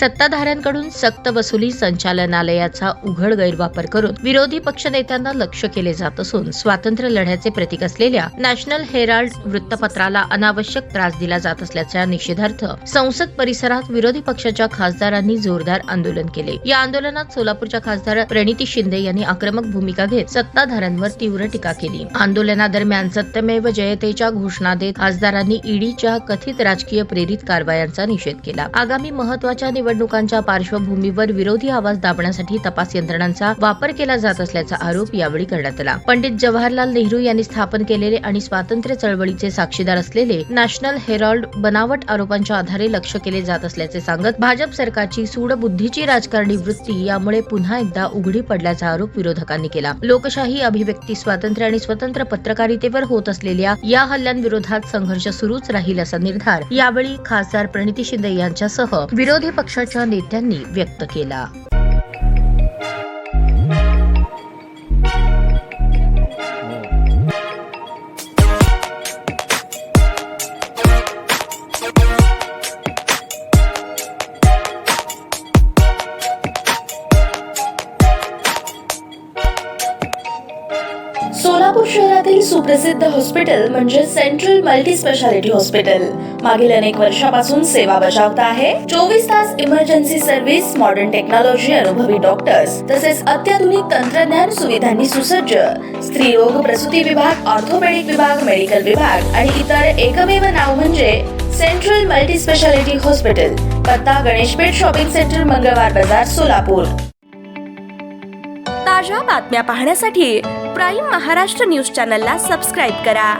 सत्ताधाऱ्यांकडून सक्त वसुली संचालनालयाचा उघड गैरवापर करून विरोधी पक्षनेत्यांना लक्ष्य केले जात असून स्वातंत्र्य लढ्याचे प्रतीक असलेल्या नॅशनल हेराल्ड वृत्तपत्राला अनावश्यक त्रास दिला जात असल्याच्या निषेधार्थ संसद परिसरात विरोधी पक्षाच्या खासदारांनी जोरदार आंदोलन केले। या आंदोलनात सोलापूरच्या खासदार प्रणिती शिंदे यांनी आक्रमक भूमिका घेत सत्ताधाऱ्यांवर तीव्र टीका केली। आंदोलनादरम्यान सत्यमेव जयतेच्या घोषणा देत खासदारांनी ईडीच्या कथित राजकीय प्रेरित कारवायांचा निषेध केला। आगामी महत्त्वाच्या निवडणुकांच्या पार्श्वभूमीवर विरोधी आवाज दाबण्यासाठी तपास यंत्रणांचा वापर केला जात असल्याचा आरोप यावेळी करण्यात आला। पंडित जवाहरलाल नेहरू यांनी स्थापन केलेले आणि स्वातंत्र्य चळवळीचे साक्षीदार असलेले नॅशनल हेराल्ड बनावट आरोपांच्या आधारे लक्ष्य केले जात असल्याचे सांगत भाजप सरकारची सूडबुद्धीची राजकारणी वृत्ती यामुळे पुन्हा एकदा उघडी पडल्याचा आरोप विरोधकांनी केला। लोकशाही, अभिव्यक्ती स्वातंत्र्य आणि स्वतंत्र पत्रकारितेवर होत असलेल्या या हल्ल्यांविरोधात संघर्ष सुरूच राहील असा निर्धार यावेळी खासदार प्रणिती शिंदे यांच्यासह विरोधी पक्षाच्या नेत्यांनी व्यक्त केला। सोलापूर शहरातील सुप्रसिद्ध हॉस्पिटल म्हणजे सेंट्रल मल्टी स्पेशालिटी हॉस्पिटल मागील अनेक वर्षापासून सेवा बजावत आहे। 24 तास इमर्जन्सी सर्व्हिस, मॉडर्न टेक्नॉलॉजी, अनुभवी डॉक्टर्स तसेच अत्याधुनिक तंत्रज्ञान सुविधांनी सुसज्ज स्त्रीरोग, प्रसूती विभाग, ऑर्थोपेडिक विभाग, मेडिकल विभाग आणि इतर एकमेव नाव म्हणजे सेंट्रल मल्टी स्पेशालिटी हॉस्पिटल। पत्ता गणेशपेठ शॉपिंग सेंटर, मंगळवार बाजार, सोलापूर। ताज्या बातम्या पाहण्यासाठी प्राईम महाराष्ट्र न्यूज चॅनलला सबस्क्राईब करा।